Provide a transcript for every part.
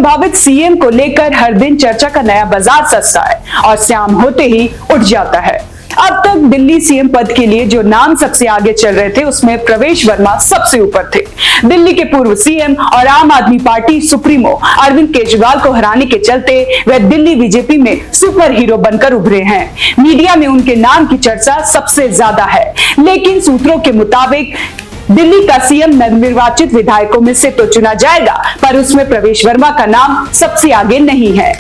संभावित सीएम को लेकर हर दिन चर्चा का नया बाजार सजता है और शाम होते ही उठ जाता है। अब तक दिल्ली सीएम पद के लिए जो नाम सबसे आगे चल रहे थे उसमें प्रवेश वर्मा सबसे ऊपर थे। दिल्ली के पूर्व सीएम और आम आदमी पार्टी सुप्रीमो अरविंद केजरीवाल को हराने के चलते वे दिल्ली बीजेपी में सुपर हीरो बनकर उभरे हैं। मीडिया में उनके नाम की चर्चा सबसे ज्यादा है, लेकिन सूत्रों के मुताबिक दिल्ली का सीएम नवनिर्वाचित विधायकों में से तो चुना जाएगा, पर उसमें प्रवेश वर्मा का नाम सबसे आगे नहीं है।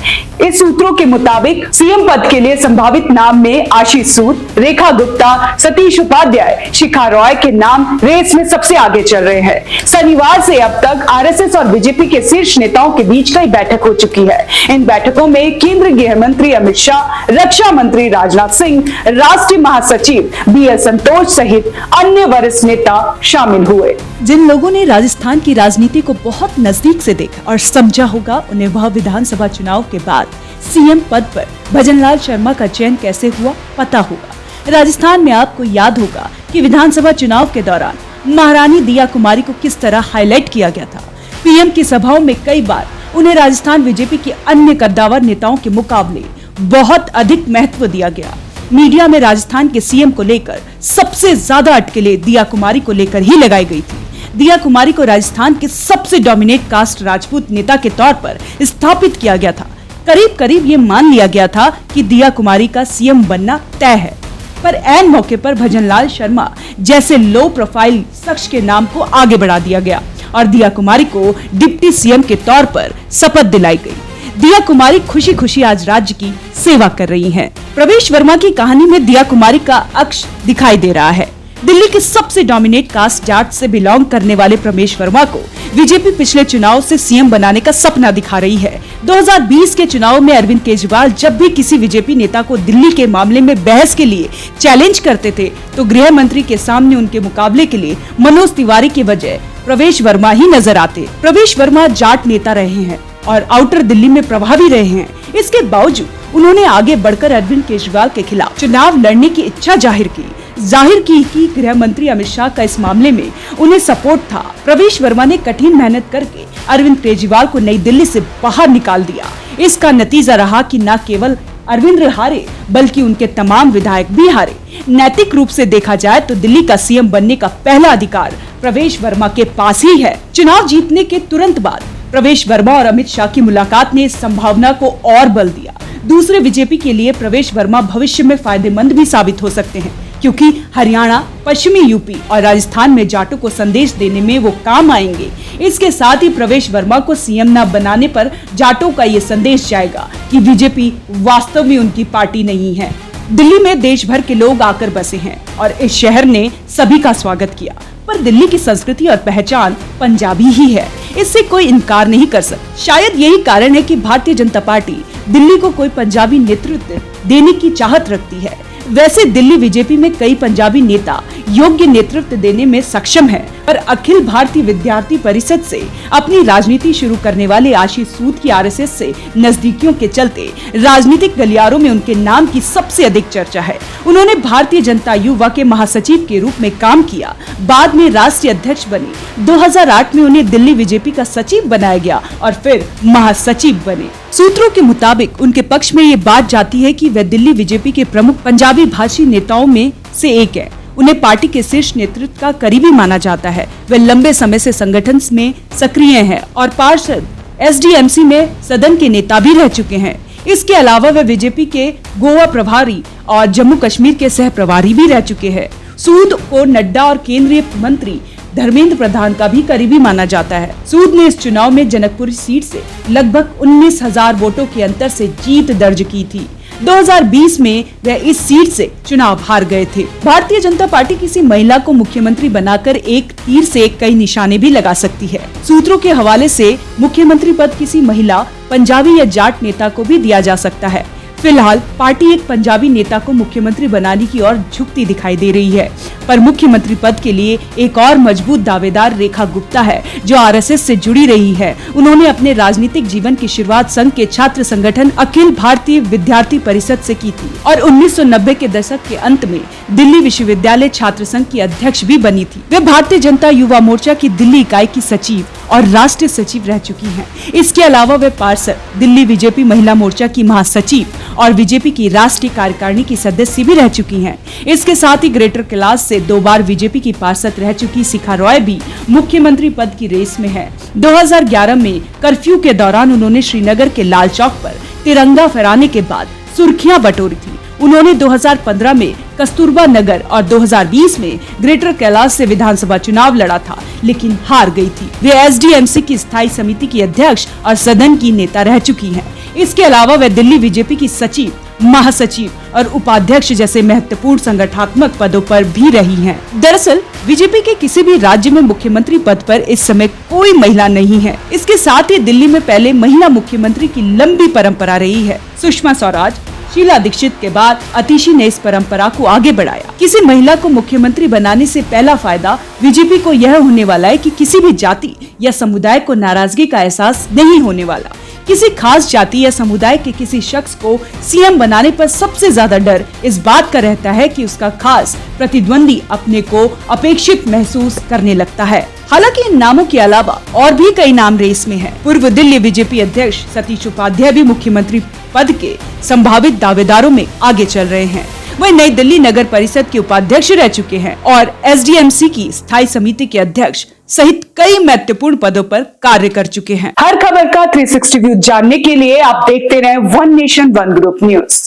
इस सूत्रों के मुताबिक सीएम पद के लिए संभावित नाम में आशीष सूद, रेखा गुप्ता, सतीश उपाध्याय, शिखा रॉय के नाम रेस में सबसे आगे चल रहे हैं। शनिवार से अब तक आरएसएस और बीजेपी के शीर्ष नेताओं के बीच कई बैठक हो चुकी है। इन बैठकों में केंद्रीय गृह मंत्री अमित शाह, रक्षा मंत्री राजनाथ सिंह, राष्ट्रीय महासचिव BL संतोष सहित अन्य वरिष्ठ नेता शामिल हुए। जिन लोगों ने राजस्थान की राजनीति को बहुत नजदीक से देखा और समझा होगा, उन्हें वह विधानसभा चुनाव के बाद सीएम पद पर भजनलाल शर्मा का चयन कैसे हुआ पता होगा। राजस्थान में आपको याद होगा कि विधानसभा चुनाव के दौरान महारानी दिया कुमारी को किस तरह हाईलाइट किया गया था। पीएम की सभाओं में कई बार उन्हें राजस्थान बीजेपी के अन्य कद्दावर नेताओं के मुकाबले बहुत अधिक महत्व दिया गया। मीडिया में राजस्थान के सीएम को लेकर सबसे ज्यादा अटकलें दिया कुमारी को लेकर ही लगाई गई थी। दिया कुमारी को राजस्थान के सबसे डोमिनेट कास्ट राजपूत नेता के तौर पर स्थापित किया गया था। करीब करीब ये मान लिया गया था कि दिया कुमारी का सीएम बनना तय है, पर ऐन मौके पर भजनलाल शर्मा जैसे लो प्रोफाइल शख्स के नाम को आगे बढ़ा दिया गया और दिया कुमारी को डिप्टी सीएम के तौर पर शपथ दिलाई गई। दिया कुमारी खुशी खुशी आज राज्य की सेवा कर रही हैं। प्रवेश वर्मा की कहानी में दिया कुमारी का अक्ष दिखाई दे रहा है। दिल्ली के सबसे डोमिनेट कास्ट जाट से बिलोंग करने वाले प्रवेश वर्मा को बीजेपी पिछले चुनाव से सीएम बनाने का सपना दिखा रही है। 2020 के चुनाव में अरविंद केजरीवाल जब भी किसी बीजेपी नेता को दिल्ली के मामले में बहस के लिए चैलेंज करते थे, तो गृह मंत्री के सामने उनके मुकाबले के लिए मनोज तिवारी के बजाय प्रवेश वर्मा ही नजर आते। प्रवेश वर्मा जाट नेता रहे हैं और आउटर दिल्ली में प्रभावी रहे हैं। इसके बावजूद उन्होंने आगे बढ़कर अरविंद केजरीवाल के खिलाफ चुनाव लड़ने की इच्छा जाहिर की कि गृह मंत्री अमित शाह का इस मामले में उन्हें सपोर्ट था। प्रवेश वर्मा ने कठिन मेहनत करके अरविंद केजरीवाल को नई दिल्ली से बाहर निकाल दिया। इसका नतीजा रहा कि न केवल अरविंद हारे, बल्कि उनके तमाम विधायक भी हारे। नैतिक रूप से देखा जाए तो दिल्ली का सीएम बनने का पहला अधिकार प्रवेश वर्मा के पास ही है। चुनाव जीतने के तुरंत बाद प्रवेश वर्मा और अमित शाह की मुलाकात ने इस संभावना को और बल दिया। दूसरे बीजेपी के लिए प्रवेश वर्मा भविष्य में फायदेमंद भी साबित हो सकते हैं, क्योंकि हरियाणा, पश्चिमी यूपी और राजस्थान में जाटों को संदेश देने में वो काम आएंगे। इसके साथ ही प्रवेश वर्मा को सीएम न बनाने पर जाटों का ये संदेश जाएगा कि बीजेपी वास्तव में उनकी पार्टी नहीं है। दिल्ली में देश भर के लोग आकर बसे हैं और इस शहर ने सभी का स्वागत किया, पर दिल्ली की संस्कृति और पहचान पंजाबी ही है, इससे कोई इनकार नहीं कर सकता। शायद यही कारण है कि भारतीय जनता पार्टी दिल्ली को कोई पंजाबी नेतृत्व देने की चाहत रखती है। वैसे दिल्ली बीजेपी में कई पंजाबी नेता योग्य नेतृत्व देने में सक्षम हैं, पर अखिल भारतीय विद्यार्थी परिषद से अपनी राजनीति शुरू करने वाले आशीष सूद की आरएसएस से नजदीकियों के चलते राजनीतिक गलियारों में उनके नाम की सबसे अधिक चर्चा है। उन्होंने भारतीय जनता युवा के महासचिव के रूप में काम किया, बाद में राष्ट्रीय अध्यक्ष बने। 2008 में उन्हें दिल्ली बीजेपी का सचिव बनाया गया और फिर महासचिव बने। सूत्रों के मुताबिक उनके पक्ष में ये बात जाती है कि वे दिल्ली बीजेपी के प्रमुख पंजाबी भाषी नेताओं में से एक है। उन्हें पार्टी के शीर्ष नेतृत्व का करीबी माना जाता है। वे लंबे समय से संगठन में सक्रिय हैं और पार्षद SDMC में सदन के नेता भी रह चुके हैं। इसके अलावा वे बीजेपी के गोवा प्रभारी और जम्मू कश्मीर के सह प्रभारी भी रह चुके हैं। सूद को नड्डा और केंद्रीय मंत्री धर्मेंद्र प्रधान का भी करीबी माना जाता है। सूद ने इस चुनाव में जनकपुर सीट से लगभग 19,000 वोटों के अंतर से जीत दर्ज की थी। 2020 में वह इस सीट से चुनाव हार गए थे। भारतीय जनता पार्टी किसी महिला को मुख्यमंत्री बनाकर एक तीर से कई निशाने भी लगा सकती है। सूत्रों के हवाले से मुख्यमंत्री पद किसी महिला, पंजाबी या जाट नेता को भी दिया जा सकता है। फिलहाल पार्टी एक पंजाबी नेता को मुख्यमंत्री बनाने की ओर झुकती दिखाई दे रही है, पर मुख्यमंत्री पद के लिए एक और मजबूत दावेदार रेखा गुप्ता है, जो आरएसएस से जुड़ी रही है। उन्होंने अपने राजनीतिक जीवन की शुरुआत संघ के छात्र संगठन अखिल भारतीय विद्यार्थी परिषद से की थी और 1990 के दशक के अंत में दिल्ली विश्वविद्यालय छात्र संघ की अध्यक्ष भी बनी थी। वे भारतीय जनता युवा मोर्चा की दिल्ली इकाई की सचिव और राष्ट्रीय सचिव रह चुकी हैं। इसके अलावा वे पार्षद, दिल्ली बीजेपी महिला मोर्चा की महासचिव और बीजेपी की राष्ट्रीय कार्यकारिणी की सदस्य भी रह चुकी हैं। इसके साथ ही ग्रेटर कैलाश से 2 बार बीजेपी की पार्षद रह चुकी शिखा रॉय भी मुख्यमंत्री पद की रेस में है। 2011 में कर्फ्यू के दौरान उन्होंने श्रीनगर के लाल चौक पर तिरंगा फहराने के बाद सुर्खियां बटोरी थी। उन्होंने 2015 में कस्तूरबा नगर और 2020 में ग्रेटर कैलाश से विधानसभा चुनाव लड़ा था, लेकिन हार गई थी। वे एसडीएमसी की स्थायी समिति की अध्यक्ष और सदन की नेता रह चुकी हैं। इसके अलावा वे दिल्ली बीजेपी की सचिव, महासचिव और उपाध्यक्ष जैसे महत्वपूर्ण संगठनात्मक पदों पर भी रही हैं। दरअसल बीजेपी के किसी भी राज्य में मुख्यमंत्री पद पर इस समय कोई महिला नहीं है। इसके साथ ही दिल्ली में पहले महिला मुख्यमंत्री की लंबी परंपरा रही है। सुषमा स्वराज, शीला दीक्षित के बाद अतिशी ने इस परंपरा को आगे बढ़ाया। किसी महिला को मुख्यमंत्री बनाने से पहला फायदा बीजेपी को यह होने वाला है कि किसी भी जाति या समुदाय को नाराजगी का एहसास नहीं होने वाला। किसी खास जाति या समुदाय के किसी शख्स को सीएम बनाने पर सबसे ज्यादा डर इस बात का रहता है कि उसका खास प्रतिद्वंदी अपने को अपेक्षित महसूस करने लगता है। हालांकि इन नामों के अलावा और भी कई नाम रेस में हैं। पूर्व दिल्ली बीजेपी अध्यक्ष सतीश उपाध्याय भी मुख्यमंत्री पद के संभावित दावेदारों में आगे चल रहे हैं। वह नई दिल्ली नगर परिषद के उपाध्यक्ष रह चुके हैं और एसडीएमसी की स्थायी समिति के अध्यक्ष सहित कई महत्वपूर्ण पदों पर कार्य कर चुके हैं। हर खबर का 360 व्यू जानने के लिए आप देखते रहें one nation one group news.